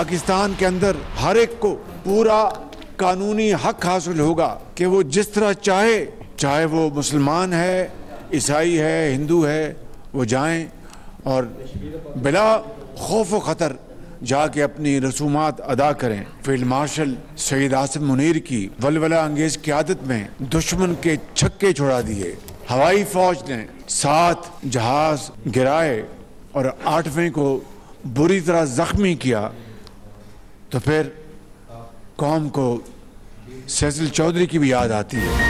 पाकिस्तान के अंदर हर एक को पूरा कानूनी हक हासिल होगा कि वो जिस तरह चाहे, चाहे वो मुसलमान है, ईसाई है, हिंदू है, वो जाएं और बिला खौफ व ख़तर जाके अपनी रसूमात अदा करें। फील्ड मार्शल सैयद आसिम मुनीर की वलवला अंगेज क़यादत में दुश्मन के छक्के छुड़ा दिए। हवाई फौज ने 7 जहाज गिराए और 8वें को बुरी तरह जख्मी किया, तो फिर कौम को सैसिल चौधरी की भी याद आती है।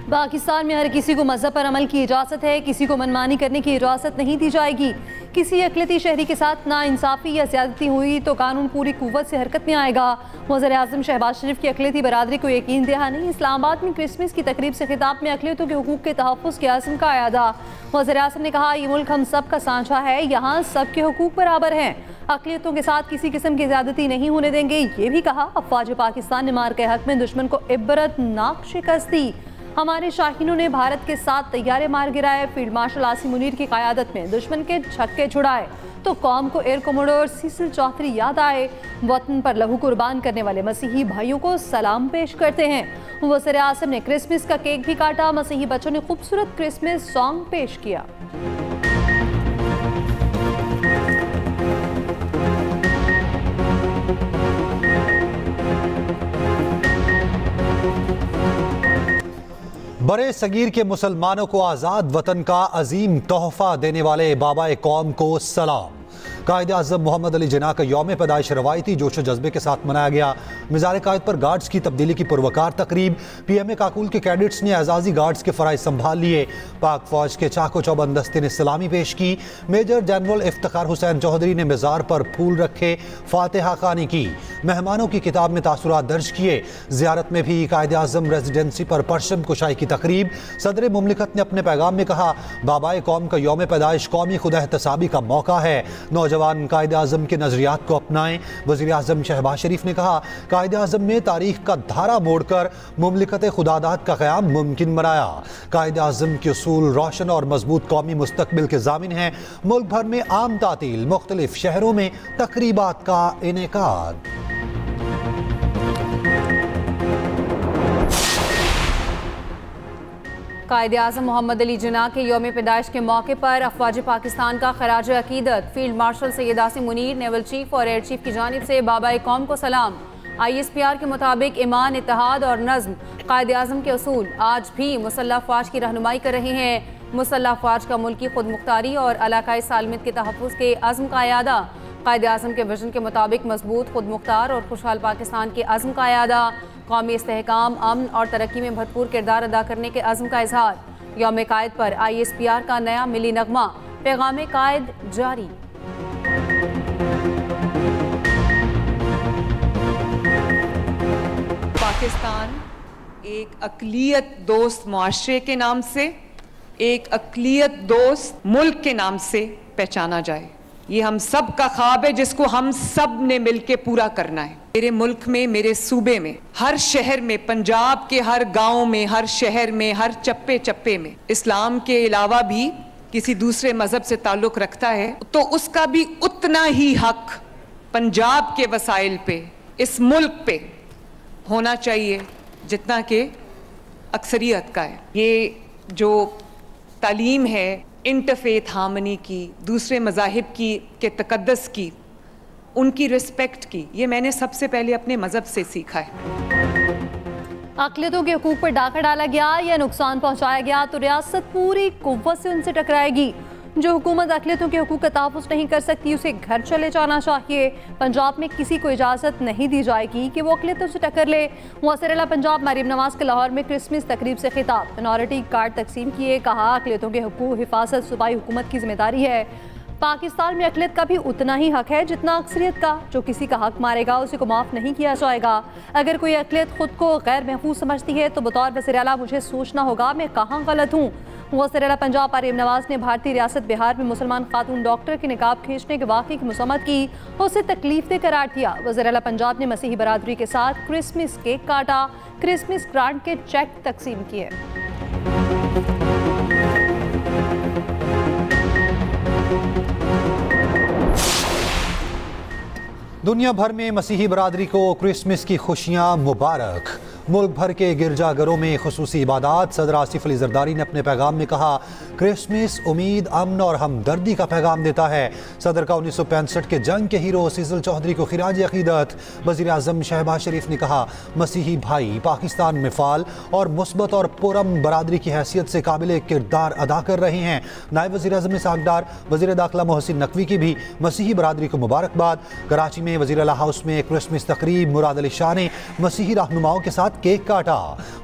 पाकिस्तान में हर किसी को मजहब पर अमल की इजाज़त है, किसी को मनमानी करने की इजाज़त नहीं दी जाएगी। किसी अक़लियती शहरी के साथ नाइंसाफ़ी या ज़्यादती हुई तो कानून पूरी कुव्वत से हरकत में आएगा। वज़ीर-ए-आज़म शहबाज शरीफ की अक़लियती बरादरी को यकीन दहानी। इस्लामाबाद में क्रिसमस की तकरीब से खिताब में अक़लियतों के हुकूक़ के तहफ़्फ़ुज़ के आज़म का अयादा। वज़ीर-ए-आज़म ने कहा, ये मुल्क हम सब का सांझा है, यहाँ सब के हुकूक़ बराबर हैं, अक़लियतों के साथ किसी किस्म की ज़्यादती नहीं होने देंगे। ये भी कहा, अफ़वाज पाकिस्तान ने मार के हक़ में दुश्मन को इबरतनाक शिकस्त दी। हमारे शाहीनों ने भारत के 7 तैयारे मार गिराए। फील्ड मार्शल आसिम मुनीर की क़यादत में दुश्मन के छक्के छुड़ाए तो कौम को एयर कमोडोर सैसिल चौधरी याद आए। वतन पर लहू कुर्बान करने वाले मसीही भाइयों को सलाम पेश करते हैं। वज़ीर-ए-आज़म ने क्रिसमस का केक भी काटा। मसीही बच्चों ने खूबसूरत क्रिसमस सॉन्ग पेश किया। बड़े सगीर के मुसलमानों को आज़ाद वतन का अजीम तोहफा देने वाले बाबा कौम को सलाम। कायद आज़म मोहम्मद अली जिन्ना का यौम पैदाइश रवायती जोश व जज्बे के साथ मनाया गया। मिज़ार कायद पर गार्ड्स की तब्दीली की पुरवकार तकरीब। PMA काकुल के कैडेट्स ने एजाजी गार्ड्स के फ़राइज़ संभाल लिए। पाक फ़ौज के चाको चौबंद दस्ते ने सलामी पेश की। मेजर जनरल इफ्तिखार हुसैन चौधरी ने मिज़ार पर फूल रखे, फातिहा खानी की। मेहमानों की किताब में तासुरात दर्ज किए। ज़ियारत में भी कायद आज़म रेजिडेंसी पर परचम कुशाई की तकरीब। सदर मुमलिकत ने अपने पैगाम में कहा, बाबाए कौम का यौम पैदाइश कौमी खुदा एहतसाबी का मौका है, नौजवान कायद आज़म के नज़रियात को अपनाएं। वज़ीर आज़म शहबाज शरीफ ने कहा, कायद आज़म ने तारीख का धारा मोड़कर मुमलिकत खुदादाद का क़याम मुमकिन बनाया। कायद आज़म के उसूल रोशन और मजबूत कौमी मुस्तकबिल के ज़ामिन हैं। मुल्क भर में आम तातील, मुख्तलिफ शहरों में तकरीबात का इनेकाद। कायद-ए-आज़म मोहम्मद अली जिन्ना के यौम पैदाइश के मौके पर अफ़वाज पाकिस्तान का खराज अकीदत। Field marshal Syed Asim Munir, naval chief और एयर चीफ की जानिब से बाबा कौम को सलाम। ISPR के मुताबिक ईमान, इत्तेहाद और नज़्म कायद-ए-आज़म के असूल आज भी मुसल्लह फ़ौज की रहनुमाई कर रहे हैं। मुसल्लह फ़ौज का मुल्की खुद मुख्तारी और इलाकाई सालमियत के तहफ़्फ़ुज़ के अज़्म का अयादा। कायद-ए-आज़म के विजन के मुताबिक मजबूत, खुद मुख्तार और खुशहाल पाकिस्तान के अज़्म का अयादा। कौमी इस्तेहकाम, अमन और तरक्की में भरपूर किरदार अदा करने के अज़्म का इजहार। यौम कायद पर ISPR का नया मिली नगमा, पैगाम कायद जारी। पाकिस्तान एक अक़लियत दोस्त मुआशरे के नाम से, एक अक़लियत दोस्त मुल्क के नाम से पहचाना जाए। ये हम सब का ख्वाब है जिसको हम सब ने मिलकर पूरा करना है। मेरे मुल्क में, मेरे सूबे में, हर शहर में, पंजाब के हर गांव में, हर शहर में, हर चप्पे चप्पे में इस्लाम के अलावा भी किसी दूसरे मजहब से ताल्लुक रखता है तो उसका भी उतना ही हक पंजाब के वसाइल पे, इस मुल्क पे होना चाहिए जितना कि अक्सरियत का है। ये जो तालीम है इंटरफेथ हार्मनी की, दूसरे मज़ाहिब की के तकद्दस की, उनकी रिस्पेक्ट की, ये मैंने सबसे पहले अपने मज़हब से सीखा है। अक़लियतों के हकूक़ पर डाका डाला गया या नुकसान पहुँचाया गया तो रियासत पूरी कुव्वत से उनसे टकराएगी। जो हुकूमत अक़लियतों के हकूक़ का तहफ़्फ़ुज़ नहीं कर सकती उसे घर चले जाना चाहिए। पंजाब में किसी को इजाज़त नहीं दी जाएगी कि वो अक़लियतों से टक्कर ले। वज़ीर आला पंजाब मरीम नवाज़ के लाहौर में क्रिसमस तकरीब से खिताब। मिनॉरिटी कार्ड तकसीम किए। कहा, अक़लियतों के हकूक़ हिफाजत सूबाई हुकूमत की जिम्मेदारी है। पाकिस्तान में अक़लियत का भी उतना ही हक है जितना अक्सरियत का। जो किसी का हक मारेगा उसे को माफ़ नहीं किया जाएगा। अगर कोई अक़लियत खुद को गैर महफूज समझती है तो बतौर वज़ीर आला मुझे सोचना होगा मैं कहाँ गलत हूँ। वज़ीर आला पंजाब मरीम नवाज़ ने भारतीय रियासत बिहार में मुसलमान खातून डॉक्टर के निकाब खींचने के वाक़े की मसम्मत की, उसे तकलीफ दे करार दिया। वज़ीर आला पंजाब ने मसीही बरादरी के साथ क्रिसमस केक काटा, क्रिसमस ग्रांट के चेक तकसीम किए। दुनिया भर में मसीही बरादरी को क्रिसमस की खुशियां मुबारक। मुल्क भर के गिरजाघरों में खुसूसी इबादत। सदर आसिफ अली जरदारी ने अपने पैगाम में कहा, क्रिसमस उम्मीद, अमन और हमदर्दी का पैगाम देता है। सदर का 1965 के जंग के हीरो सीजल चौधरी को खिराज अकीदत। वज़ीर आज़म शहबाज शरीफ ने कहा, मसीही भाई पाकिस्तान में फ़ाल और मुस्बत और पुरम बरादरी की हैसियत से काबिल किरदार अदा कर रहे हैं। नायब वज़ीर आज़म इसहाक़ डार, वज़ीर दाखिला मोहसिन नकवी की भी मसीही बरादरी को मुबारकबाद। कराची में वज़ीर आला हाउस में क्रिसमस तकरीब। मुराद अली शाह ने मसीही रहनुमाओं के साथ केक काटा।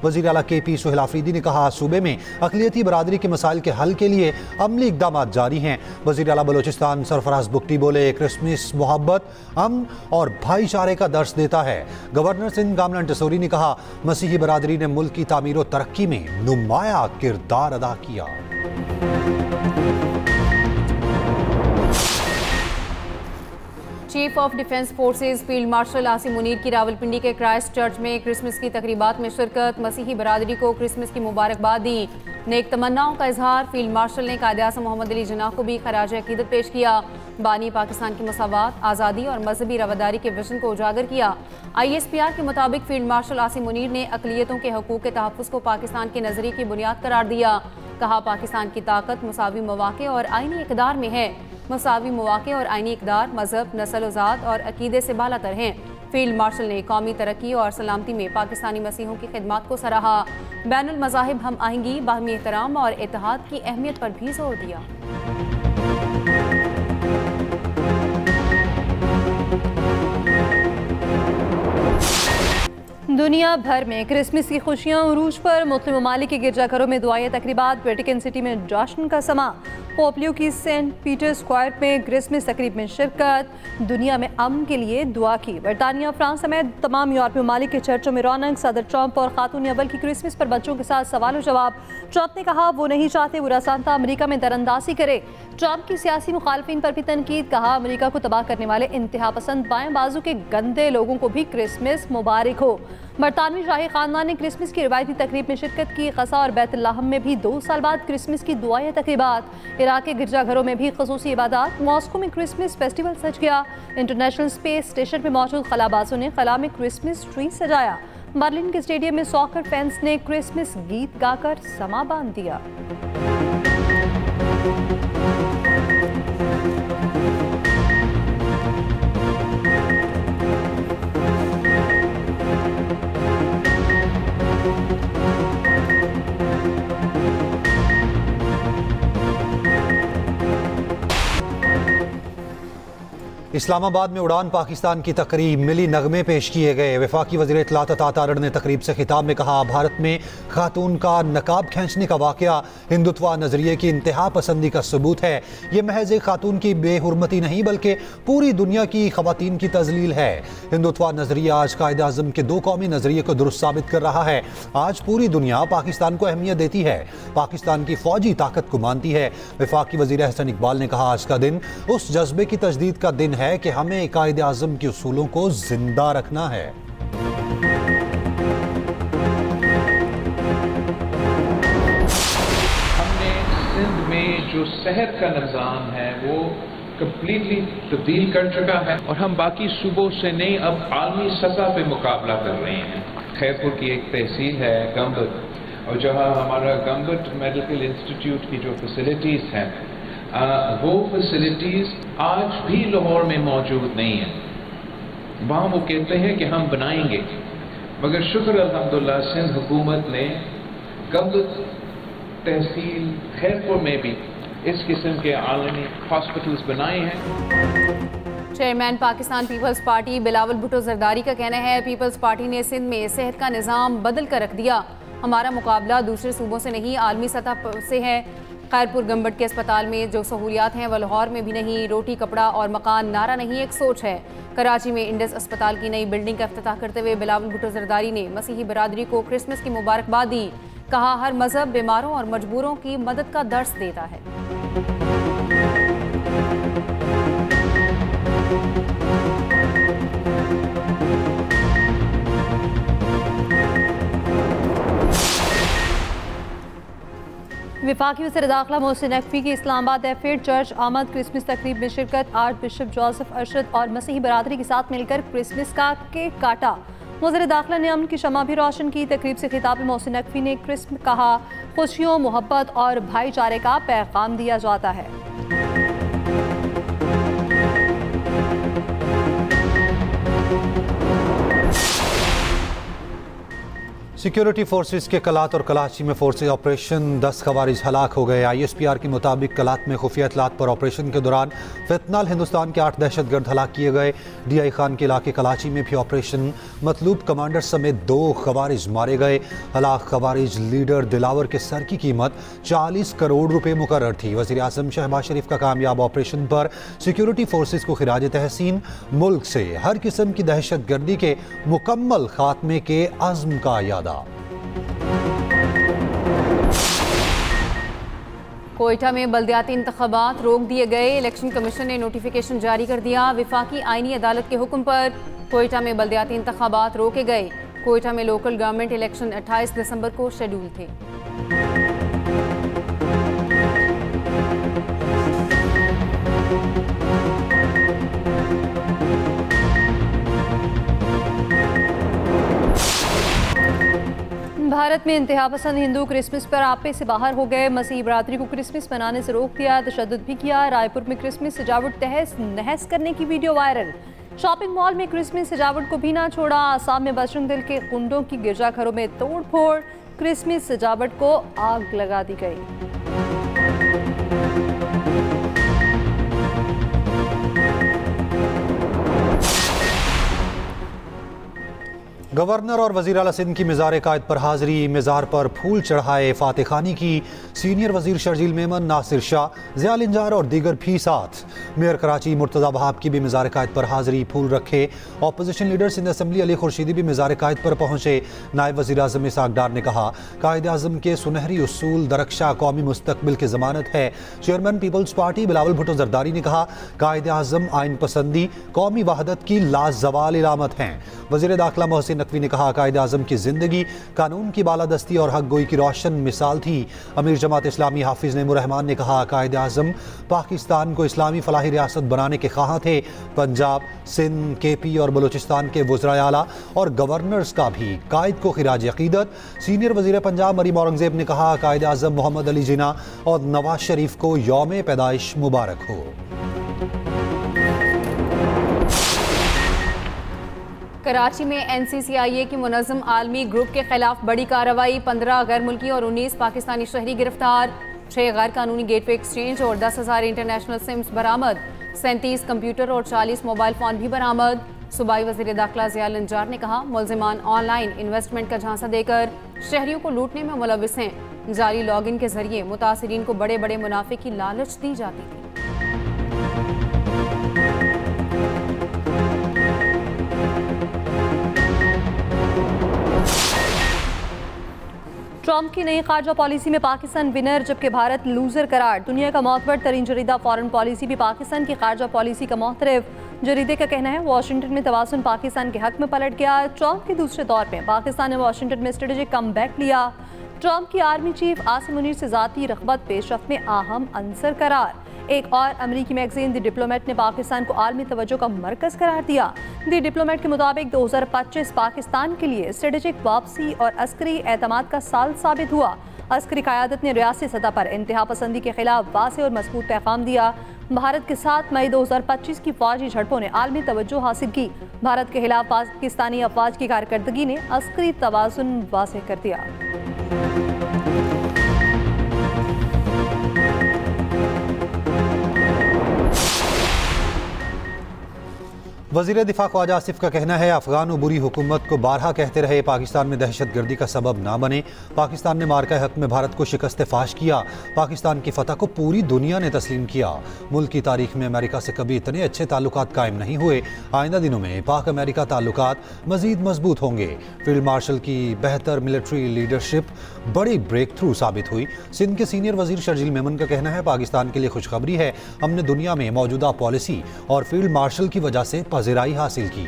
वज़ीर आला KP सुहेल आफरीदी ने कहा, सूबे में अक़लियती बरादरी के मसाइल के हल के लिए अमली इक़दाम जारी हैं। वज़ीर आला बलोचिस्तान सरफराज बुगटी बोले, क्रिसमस मोहब्बत, अमन और भाईचारे का दर्स देता है। गवर्नर सिंध कामरान टसोरी ने कहा, मसीही बरादरी ने मुल्क की तामीर और तरक्की में नुमाया किरदार अदा किया। Chief of defence forces field marshal Asim Munir की रावलपिंडी के क्राइस्ट चर्च में क्रिसमस की तकरीबात में शिरकत। मसीही बरादरी को क्रिसमस की मुबारकबाद दी। नेक तमन्नाओं का इजहार। फील्ड मार्शल ने कायद-ए-आज़म मोहम्मद अली जिन्ना को भी खराज अकीदत पेश किया। बानी पाकिस्तान की मसावात, आज़ादी और मजहबी रवादारी के विजन को उजागर किया। ISPR के मुताबिक फील्ड मार्शल आसिम मुनीर ने अक़लियतों के हकूक़ के तहफ़्फ़ुज़ को पाकिस्तान के नज़रिए की बुनियाद करार दिया। कहा, पाकिस्तान की ताकत मुसावी मौक़े और आइनी इक़दार में है। मुसावी मौक़े और आइनी इक़दार मज़हब, नस्ल ज़ात और अक़ीदे से बालातर हैं। फील्ड मार्शल ने कौमी तरक्की और सलामती में पाकिस्तानी मसीहों की खिदमत को सराहा। बैनुल मज़ाहिब हम आहंगी, बाहमी एहतराम और इत्तेहाद की अहमियत पर भी जोर दिया। दुनिया भर में क्रिसमस की खुशियां उरूज पर। मुस्लिम ममालिक के गिरजाघरों में दुआएं तकरीबात। वेटिकन सिटी में जश्न का समा। पोप लियो की सेंट पीटर स्क्वायर में क्रिसमस तकरीब में शिरकत। दुनिया में अमन के लिए दुआ की। बरतानिया, फ्रांस समेत तमाम यूरोपीय ममालिक के चर्चों में रौनक। सदर ट्रंप और खातून अव्वल की क्रिसमस पर बच्चों के साथ सवाल जवाब। ट्रंप ने कहा, वो नहीं चाहते बुरा सांता अमेरिका में दरअंदाजी करे। ट्रंप की सियासी मुखालफिन पर भी तनकीद। कहा, अमेरिका को तबाह करने वाले इंतहा पसंद बाएं बाजू के गंदे लोगों को भी क्रिसमस मुबारक हो। बरतानवी शाही खानदान ने क्रिसमस की रिवायती तकरीब में शिरकत की। क़सा और बैतुल्लाहम में भी 2 साल बाद क्रिसमस की दुआएं तकरीबात। इराक के गिरजाघरों में भी ख़ुसूसी इबादत। मॉस्को में क्रिसमस फेस्टिवल सज गया। इंटरनेशनल स्पेस स्टेशन पर मौजूद खलाबाजों ने खला में क्रिसमस ट्री सजाया। बर्लिन के स्टेडियम में सॉकर फैंस ने क्रिसमस गीत गाकर समा बांध दिया। इस्लामाबाद में उड़ान पाकिस्तान की तकरीब। मिली नगमे पेश किए गए। वफाकी वज़ीर इत्तलात अता तारड़ ने तकरीब से खिताब में कहा, भारत में खातून का नकाब खींचने का वाक़या हिंदुत्व नज़रिए की इंतहा पसंदी का सबूत है। ये महज एक खातून की बेहुरमती नहीं बल्कि पूरी दुनिया की ख़वातीन की तज़लील है। हिंदुत्व नज़रिया आज कायद-ए-आज़म के 2 कौमी नज़रिए को दुरुस्त साबित कर रहा है। आज पूरी दुनिया पाकिस्तान को अहमियत देती है, पाकिस्तान की फ़ौजी ताकत को मानती है। वफाकी वज़ीर अहसन इकबाल ने कहा, आज का दिन उस जज्बे की तजदीद का दिन है कि हमें कायद-ए-आज़म के उसूलों को जिंदा रखना है। हमने सिंध में जो शहर का निज़ाम है वो कम्प्लीटली तब्दील कर चुका है और हम बाकी सूबों से नहीं, अब आलमी सतह पे मुकाबला कर रहे हैं। खैरपुर की एक तहसील है गंबद, और जहाँ हमारा गंबद मेडिकल इंस्टीट्यूट की जो फैसिलिटीज़ हैं वो फैसिलिटीज़ आज भी लाहौर में मौजूद नहीं है। वहाँ वो कहते हैं कि हम बनाएंगे, मगर शुक्र अल्हम्दुलिल्लाह सिंध हुकूमत ने गंबद तहसील खैरपुर में भी इस किस्म के आलमी हॉस्पिटल्स बनाए हैं। चेयरमैन पाकिस्तान पीपल्स पार्टी बिलावल भुट्टो जरदारी का कहना है, पीपल्स पार्टी ने सिंध में सेहत का निज़ाम बदल कर रख दिया। हमारा मुकाबला दूसरे सूबों से नहीं, आलमी सतह से है। खैरपुर गंबट के अस्पताल में जो सहूलियात हैं वह लाहौर में भी नहीं। रोटी, कपड़ा और मकान नारा नहीं, एक सोच है। कराची में इंडस अस्पताल की नई बिल्डिंग का इफ्तिताह करते हुए बिलावल भुट्टो जरदारी ने मसीही बरादरी को क्रिसमस की मुबारकबाद दी। कहा, हर मजहब बीमारों और मजबूरों की मदद का दर्स देता है। वफाकी वज़ीर दाखिला मोहसिन नकवी की इस्लामाबाद एफिड चर्च आमद क्रिसमस तकरीब में शिरकत। आर्च बिशप जोसेफ अरशद और मसीही बरादरी के साथ मिलकर क्रिसमस का केक काटा। वज़ीर दाखिला ने अमन की शमा भी रोशन की। तकरीब से खिताब में मोहसिन नकवी ने क्रिसमस कहा, खुशियों, मोहब्बत और भाईचारे का पैगाम दिया जाता है। सिक्योरिटी फोर्सेस के कलात और कराची में फोर्सेस ऑपरेशन 10 खवारिज हलाक हो गए। ISPR के मुताबिक कलात में खुफिया इतलात पर ऑपरेशन के दौरान फितनाल हिंदुस्तान के 8 दहशतगर्द हलाक किए गए। DI खान के इलाके कराची में भी ऑपरेशन मतलूब कमांडर समेत 2 खवारिज मारे गए। हलाक खवारिज लीडर दिलावर के सर की कीमत 40 करोड़ रुपए मुकर्रर थी। वज़ीर आज़म शहबाज शरीफ का कामयाब ऑपरेशन पर सिक्योरिटी फोर्सेस को खिराज तहसीन। मुल्क से हर किस्म की दहशतगर्दी के मुकम्मल खात्मे के अज़्म का यादा। कोयटा में बल्दियाती इंतखाबात रोक दिए गए। इलेक्शन कमीशन ने नोटिफिकेशन जारी कर दिया। वफाकी आईनी अदालत के हुक्म पर कोयटा में बल्दियाती इंतखाबात रोके गए। कोयटा में लोकल गवर्नमेंट इलेक्शन 28 दिसंबर को शेड्यूल थे। भारत में इंतहा पसंद हिंदू क्रिसमस पर आपे से बाहर हो गए। मसीही बरादरी को क्रिसमस मनाने से रोक दिया, तशद्दुद भी किया। रायपुर में क्रिसमस सजावट तहस नहस करने की वीडियो वायरल। शॉपिंग मॉल में क्रिसमस सजावट को भी ना छोड़ा। आसाम में बजरंग दल के गुंडों की गिरजाघरों में तोड़ फोड़। क्रिसमस सजावट को आग लगा दी गई। गवर्नर और वज़ीर आला सिंध की मिज़ार कायद पर हाज़िरी। मिज़ार पर फूल चढ़ाए, फातिह खानी की। सीनियर वज़ीर शर्जील मेमन, नासिर शाह, ज़िया लिंजार और दीगर भी साथ। मेयर कराची मुर्तज़ा वहाब की भी मिज़ार कायद पर हाज़िरी, फूल रखे। Opposition leader Sindh assembly Ali Khurshidi भी मिज़ार कायद पर पहुँचे। नायब वज़ीर आज़म इसाक डार ने कहा, कायद आज़म के सुनहरी उसूल दरख्शा कौमी मुस्तकबिल की ज़मानत है। चेयरमैन पीपल्स पार्टी बिलावल भुट्टो जरदारी ने कहा, कायद आज़म आइन पसंदी कौमी वहदत की लाजवाल इलामत हैं। वज़ीर दाखिला मोहसिन नकवी ने कहा, कायद आज़म की जिंदगी कानून की बालादस्ती और हक गोई की रोशन मिसाल थी। अमीर जमात इस्लामी हाफिज नेमुर रहमान ने कहा, कायद आज़म पाकिस्तान को इस्लामी फलाही रियासत बनाने के ख्वाह थे। पंजाब, सिंध, KP और बलूचिस्तान के वज़राए आला और गवर्नर्स का भी कायद को खिराज अकीदत। सीनियर वज़ीर पंजाब मरीम औरंगज़ेब ने कहा, कायद आज़म मोहम्मद अली जिन्ना और नवाज शरीफ को यौम पैदाइश मुबारक हो। कराची में NCCIA की मुनज़्ज़म आलमी ग्रुप के खिलाफ बड़ी कार्रवाई। 15 गैर मुल्की और 19 पाकिस्तानी शहरी गिरफ्तार। 6 गैर कानूनी गेटवे एक्सचेंज और 10,000 इंटरनेशनल सिम्स बरामद। 37 कंप्यूटर और 40 मोबाइल फ़ोन भी बरामद। सूबाई वज़ीर दाखिला ज़िया लिंजार ने कहा, मुल्ज़िमान ऑनलाइन इन्वेस्टमेंट का झांसा देकर शहरियों को लूटने में मुलविस हैं। जाली लॉगिन के जरिए मुतासिरीन को बड़े बड़े मुनाफे की लालच दी जाती थी। ट्रंप की नई खारजा पॉलिसी में पाकिस्तान विनर जबकि भारत लूजर करार। दुनिया का मोतबर तरीन जरीदा फॉरेन पॉलिसी भी पाकिस्तान की खारजा पॉलिसी का मोहतरफ। जरीदे का कहना है, वाशिंगटन में तवाज़ुन पाकिस्तान के हक में पलट गया। ट्रंप के दूसरे दौर में पाकिस्तान ने वाशिंगटन में स्ट्रेटेजिक कमबैक लिया। ट्रंप की आर्मी चीफ आसिम मुनीर से ज़ाती रग़बत पेशरफ़्त में अहम अंसर करार। एक और अमरीकी मैगजीन द डिप्लोमेट ने पाकिस्तान को आलमी तवज्जो का मरकज़ करार दिया। द डिप्लोमेट के मुताबिक 2025 पाकिस्तान के लिए स्ट्रेटेजिक वापसी और अस्करी एतमाद का साल साबित हुआ। अस्करी क़यादत ने रियासती सतह पर इंतहा पसंदी के खिलाफ वाज़ेह और मज़बूत पैगाम दिया। भारत के साथ मई 2025 की फौजी झड़पों ने आलमी तवज्जो हासिल की। भारत के खिलाफ पाकिस्तानी अफवाज की कारकर्दगी ने अस्करी तवाज़ुन वाज़ेह कर दिया। वज़ीर दिफा ख्वाजा आसिफ का कहना है, अफगान और बुरी हुकूमत को बारहा कहते रहे पाकिस्तान में दहशत गर्दी का सबब ना बने। पाकिस्तान ने मार्का हक में भारत को शिकस्त फाश किया। पाकिस्तान की फतह को पूरी दुनिया ने तस्लीम किया। मुल्क की तारीख में अमेरिका से कभी इतने अच्छे ताल्लुकात कायम नहीं हुए। आइंदा दिनों में पाक अमेरिका ताल्लुकात मजीद मजबूत होंगे। फील्ड मार्शल की बेहतर मिलिट्री लीडरशिप बड़ी ब्रेक थ्रू साबित हुई। सिंध के सीनियर वज़ीर शर्जील मेमन का कहना है, पाकिस्तान के लिए खुशखबरी है, हमने दुनिया में मौजूदा पॉलिसी और फील्ड मार्शल की वजह से पज़िराई हासिल की।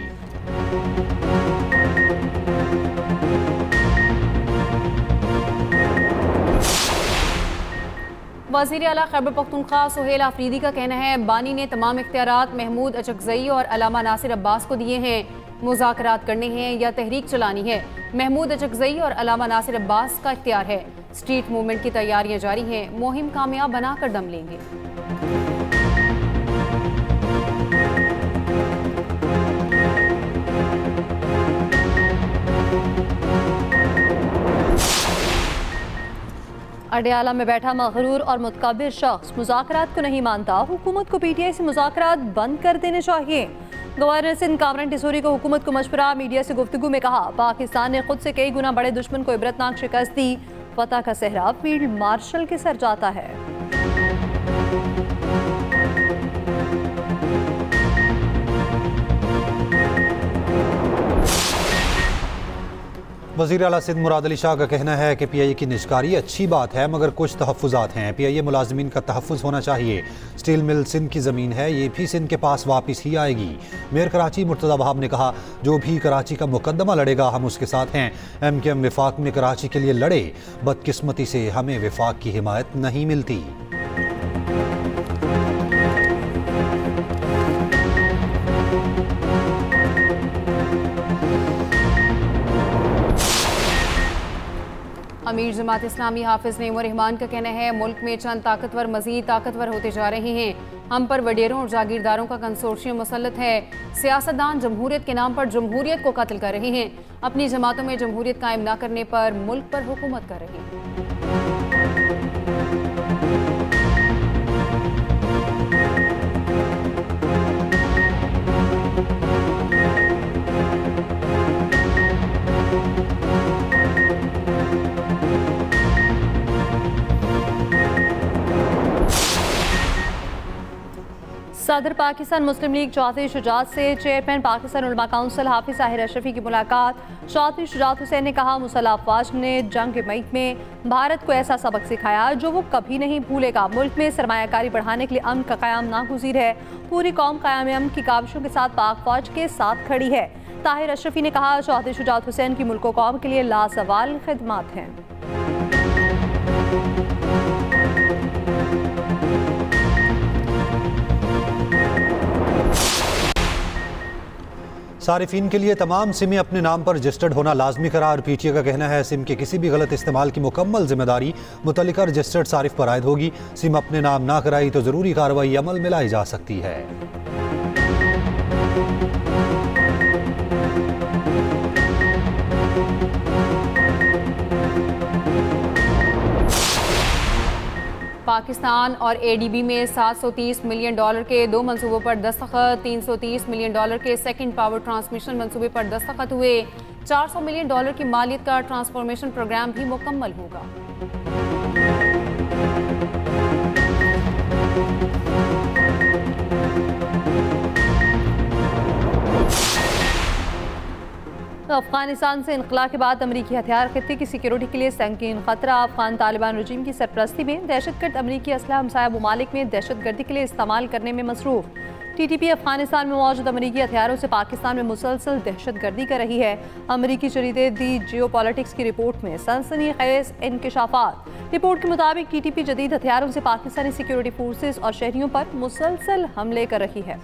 वज़ीर आला खैबर पख्तूनख्वा सुहेल आफरीदी का कहना है बानी ने तमाम इख्तियारात महमूद अचकज़ई और अलामा नासिर अब्बास को दिए हैं। मुज़ाकरात करने हैं या तहरीक चलानी है, महमूद अचकज़ई और अलामा नासिर अब्बास का इख्तियार है। स्ट्रीट मूवमेंट की तैयारियां जारी हैं, मुहिम कामयाब बनाकर दम लेंगे। अडयाला में बैठा मगरूर और मुतकब्बिर शख्स मुज़ाकरात को नहीं मानता। हुकूमत को पीटीआई से मुज़ाकरात बंद कर देने चाहिए। गवर्नर सिंध कामरान टिसोरी को हुकूमत को मशवरा। मीडिया से गुफ्तगू में कहा पाकिस्तान ने खुद से कई गुना बड़े दुश्मन को इबरतनाक शिकस्त दी। फतह का सहरा फील्ड मार्शल के सर जाता है। वज़ीर आला सिंध मुराद अली शाह का कहना है कि पीआईए की निजकारी अच्छी बात है मगर कुछ तहफ़्फ़ुज़ात हैं। पीआईए मुलाज़मीन का तहफ़्फ़ुज़ होना चाहिए। स्टील मिल सिंध की ज़मीन है, ये भी सिंध के पास वापस ही आएगी। मेयर कराची मुर्तज़ा वहाब ने कहा जो भी कराची का मुकदमा लड़ेगा हम उसके साथ हैं। MKM विफाक में कराची के लिए लड़े, बदकिस्मती से हमें विफाक की हिमायत नहीं मिलती। अमीर जमात इस्लामी हाफिज नईमुर रहमान का कहना है मुल्क में चंद ताकतवर मजीद ताकतवर होते जा रहे हैं। हम पर वडेरों और जागीरदारों का कंसोर्शियम मुसल्लत है। सियासतदान जमहूरियत के नाम पर जमहूरियत को कत्ल कर रहे हैं। अपनी जमातों में जमहूरियत कायम न करने पर मुल्क पर हुकूमत कर रहे हैं। सदर पाकिस्तान मुस्लिम लीग चौधरी शुजात से चेयरमैन पाकिस्तान उलमा काउंसिल हाफिज साहिर अशरफी की मुलाकात। चौधरी शुजात हुसैन ने कहा मुसल्लह अफवाज ने जंग के मई में भारत को ऐसा सबक सिखाया जो वो कभी नहीं भूलेगा। मुल्क में सरमायाकारी बढ़ाने के लिए अमन का क़याम नागुज़ीर है। पूरी कौम क़याम अमन की काविशों के साथ पाक फौज के साथ खड़ी है। ताहिर अशरफी ने कहा चौधरी शुजात हुसैन की मुल्क व कौम के लिए लासवाल खिदमत हैं। सारिफीन के लिए तमाम सिमें अपने नाम पर रजिस्टर्ड होना लाजमी करार। पीटीए का कहना है सिम के किसी भी गलत इस्तेमाल की मुकम्मल जिम्मेदारी मुतल्लिका रजिस्टर्ड सारिफ पर आयद होगी। सिम अपने नाम ना कराई तो ज़रूरी कार्रवाई अमल में लाई जा सकती है। पाकिस्तान और एडीबी में $730 मिलियन के 2 मंसूबों पर दस्तखत। $330 मिलियन के सेकंड पावर ट्रांसमिशन मंसूबे पर दस्तखत हुए। $400 मिलियन की मालियत का ट्रांसफॉर्मेशन प्रोग्राम भी मुकम्मल होगा। अफगानिस्तान से इनकला के बाद अमरीकी हथियार खित्ते की सिक्योरिटी के लिए संगीन खतरा। अफगान तालिबान रजीम की सरपरस्ती में दहशतगर्द अमरीकी असलहा हमसाया ममालिक में दहशतगर्दी के लिए इस्तेमाल करने में मसरूफ। TTP अफगानिस्तान में मौजूद अमरीकी हथियारों से पाकिस्तान में मुसलसल दहशतगर्दी कर रही है। अमरीकी जरीदे दी जियोपॉलिटिक्स की रिपोर्ट में सनसनीखेज इंकशाफात। रिपोर्ट के मुताबिक TTP जदीद हथियारों से पाकिस्तानी सिक्योरिटी फोर्सेज और शहरियों पर मुसलसल हमले कर रही है।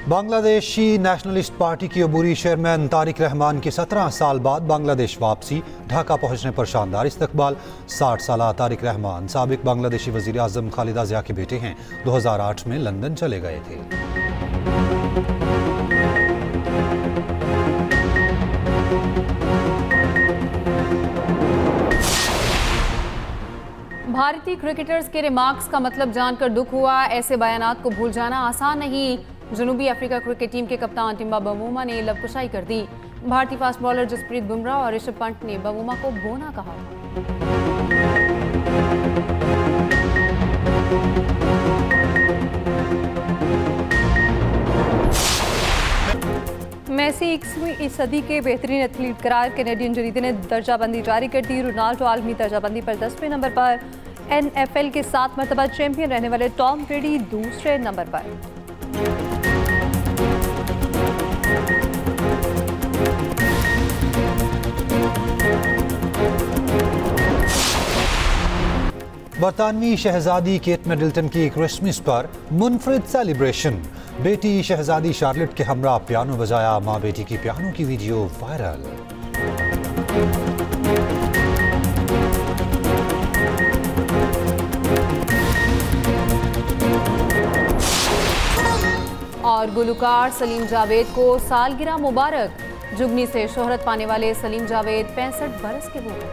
बांग्लादेशी नेशनलिस्ट पार्टी की अबूरी चेयरमैन तारिक रहमान की 17 साल बाद बांग्लादेश वापसी। ढाका पहुंचने पर शानदार इस्तकबाल। 60 साल तारिक रहमान साबिक बांग्लादेशी वज़ीर आज़म खालिदा ज़िया के बेटे हैं। 2008 में लंदन चले गए थे। भारतीय क्रिकेटर्स के रिमार्क्स का मतलब जानकर दुख हुआ। ऐसे बयानात को भूल जाना आसान नहीं। जनूबी अफ्रीका क्रिकेट टीम के कप्तान टिम्बा बवूमा ने लबकुशाई कर दी। भारतीय फास्ट बॉलर जसप्रीत बुमराह और ऋषभ पंत ने बवूमा को बोना कहा। मेसी 21वीं सदी के बेहतरीन एथलीट करार। कैनेडियन जरीदे ने दर्जाबंदी जारी कर दी। रोनाल्डो आलमी दर्जाबंदी पर 10वें नंबर पर। NFL के 7 मरतबा चैंपियन रहने वाले टॉम ब्रेडी दूसरे नंबर पर। बरतानवी शहजादी केट मिडल्टन की क्रिसमस पर मुनफरिद सेलिब्रेशन। बेटी शहजादी शार्लेट के हमरा पियानो बजाया, माँ बेटी की पियानो की वीडियो वायरल। और गुलकार सलीम जावेद को सालगिरह मुबारक। जुगनी से शोहरत पाने वाले सलीम जावेद 65 बरस के हुए।